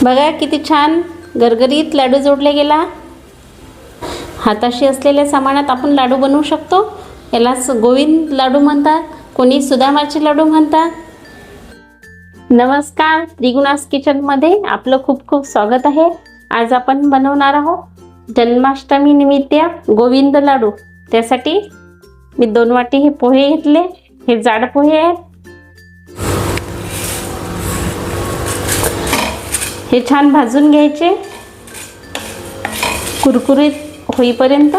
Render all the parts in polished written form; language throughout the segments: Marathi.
बघा किती छान गरगरीत लाडू जोडले गेला। हाताशी असलेल्या सामानात आपण लाडू बनवू शकतो। यालाच गोविंद लाडू म्हणतात, कोणी सुदामाचे लाडू म्हणतात। नमस्कार, त्रिगुणास किचनमध्ये आपलं खूप खूप स्वागत आहे। आज आपण बनवणार आहोत जन्माष्टमी निमित्त गोविंद लाडू। त्यासाठी मी 2 वाटी हे पोहे घेतले। हे जाड पोहे आहेत। हे छान भाजून घ्यायचे कुरकुरीत होईपर्यंत।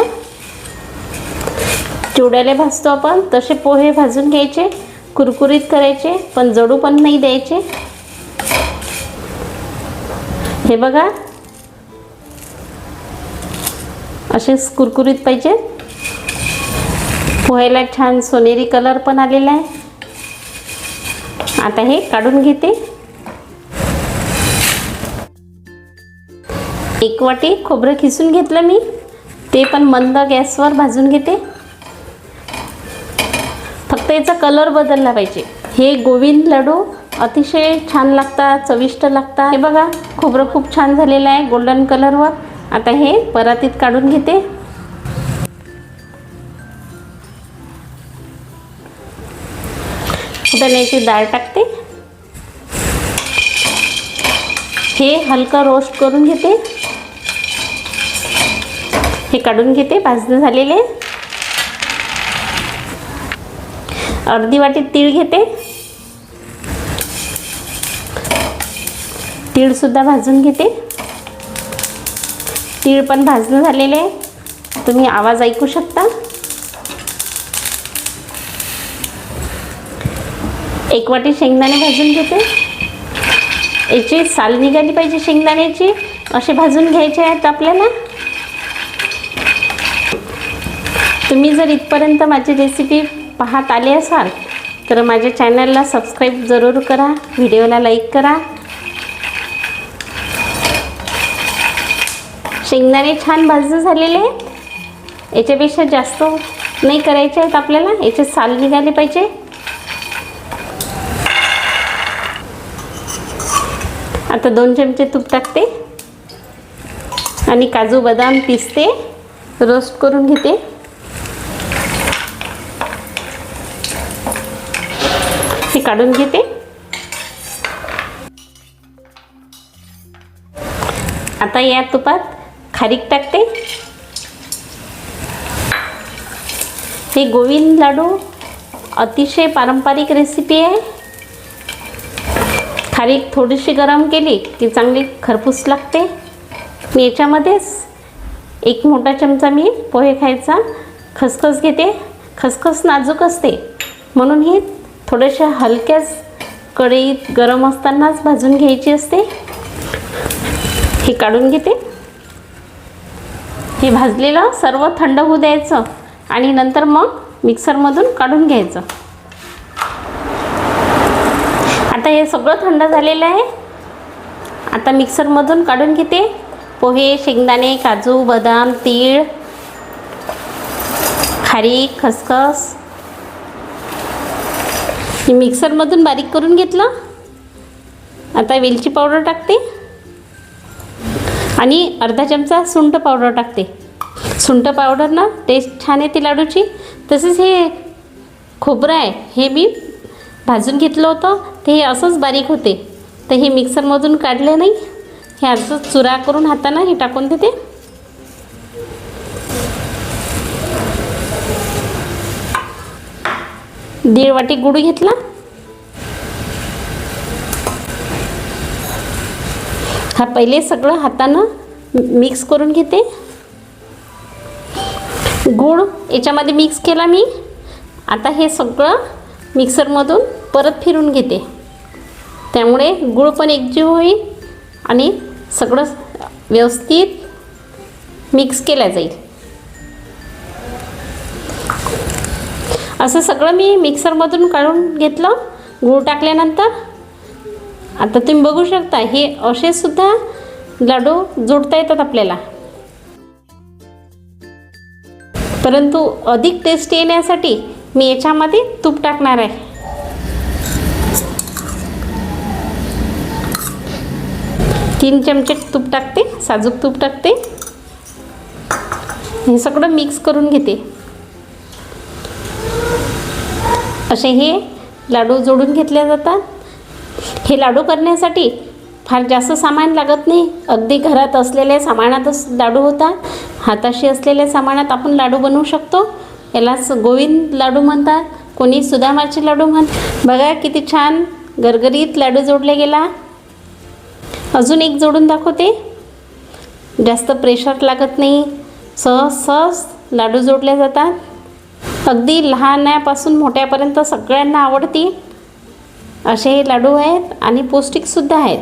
चिवड्याला भाजतो आपण तसे पोहे भाजून घ्यायचे, कुरकुरीत करायचे, पण जळू पण नाही द्यायचे। हे बघा असेच कुरकुरीत पाहिजे। पोह्याला छान सोनेरी कलर पण आलेला आहे। आता हे काढून घेते। 1 वाटी खोबरं खिसून घेतलं मी, ते पण मंद गॅसवर भाजून घेते। फक्त याचा कलर बदलला पाहिजे। हे गोविंद लाडू अतिशय छान लागतात, चविष्ट लागतात। हे बघा खोबरं खूप छान झालेलं आहे गोल्डन कलरवर। आता हे परातीत काढून घेते। फुटाण्याची डाळ टाकते। हे हलका रोस्ट करून घेते। हे काढून घेते भाजून झालेले। अर्धी वाटी तीळ घेते। तीळ सुद्धा भाजून घेते। तीळ पण भाजून झालेले, तुम्ही आवाज ऐकू शकता। 1 वाटी शेंगदाणे भाजून घेते। याची साल निघाली पाहिजे शेंगदाण्याची, असे भाजून घ्यायचे आहेत आपल्याला। तुम्ही जर इथपर्यंत माझी रेसिपी पाहत आले असाल तर माझ्या चॅनलला सबस्क्राईब जरूर करा, व्हिडिओला लाईक करा। शेंगदाणे छान भाजून झालेले आहेत। याच्यापेक्षा जास्त नाही करायचे आहेत आपल्याला, याचे साल निघाले पाहिजे। आता 2 चमचे तूप टाकते आणि काजू बदाम पिस्ते रोस्ट करून घेते। हे काढून घेते। आता या तुपात खारीक टाकते। हे गोविंद लाडू अतिशय पारंपरिक रेसिपी आहे। खारीक थोडीशी गरम केली की चांगली खरपूस लागते। मी याच्यामध्येच 1 मोठा चमचा मी पोहे खायचा खसखस घेते। खसखस नाजूक असते म्हणून ही थोड्याशा हलक्याच कढईत गरम असतानाच भाजून घ्यायची असते। हे काढून घेते। हे भाजलेलं सर्व थंड होऊ द्यायचं आणि नंतर मग मिक्सरमधून काढून घ्यायचं। आता हे सगळं थंड झालेलं आहे। आता मिक्सरमधून काढून घेते। पोहे, शेंगदाणे, काजू बदाम, तीळ, खारीक, खसखस हे मिक्सरमधून बारीक करून घेतलं। आता वेलची पावडर टाकते आणि अर्धा चमचा सुंठ पावडर टाकते। सुंठ पावडर ना टेस्ट छान येते लाडूची। तसेच हे खोबरं आहे, हे मी भाजून घेतलं होतं, ते असंच बारीक होते, तर हे मिक्सरमधून काढले नाही। हे असंच चुरा करून हाताने हे टाकून देते। दीड वाटी गूळ घेतला। हा पहिले सगळं हाताने मिक्स करून घेते। गूळ याच्यामध्ये मिक्स केला मी। आता हे सगळं मिक्सरमधून परत फिरून घेते, त्यामुळे गूळ पण एकजीव होईल आणि सगळं व्यवस्थित मिक्स केलं जाईल। असं सगळं मी मिक्सरमधून काढून घेतलं गूळ टाकल्यानंतर। आता तुम्ही बघू शकता हे असे सुद्धा लाडू जोडता येतात आपल्याला, परंतु अधिक टेस्ट येण्यासाठी मी याच्यामध्ये तूप टाकणार आहे। 3 चमचे तूप टाकते, साजूक तूप टाकते. हे सगळं मिक्स करून घेते. असे हे लाडू जोडून घेतले जातात. हे लाडू करण्यासाठी फार जास्त सामान लागत नाही. अगदी घरात असलेल्या सामानातच लाडू होतात. हाताशी असलेल्या सामानात आपण लाडू बनवू शकतो. यालाच गोविंद लाडू म्हणतात, कोणी सुदामाचे लाडू म्हणतात. बघा किती छान गरगरीत लाडू जोडले गेला. अजून एक जोडून दाखवते. जास्त प्रेशर लागत नाही. सहज सहज लाडू जोडले जातात. अगदी लहानापासून मोठ्यापर्यंत सगळ्यांना आवडतील असे हे लाडू आहेत आणि पौष्टिकसुद्धा आहेत.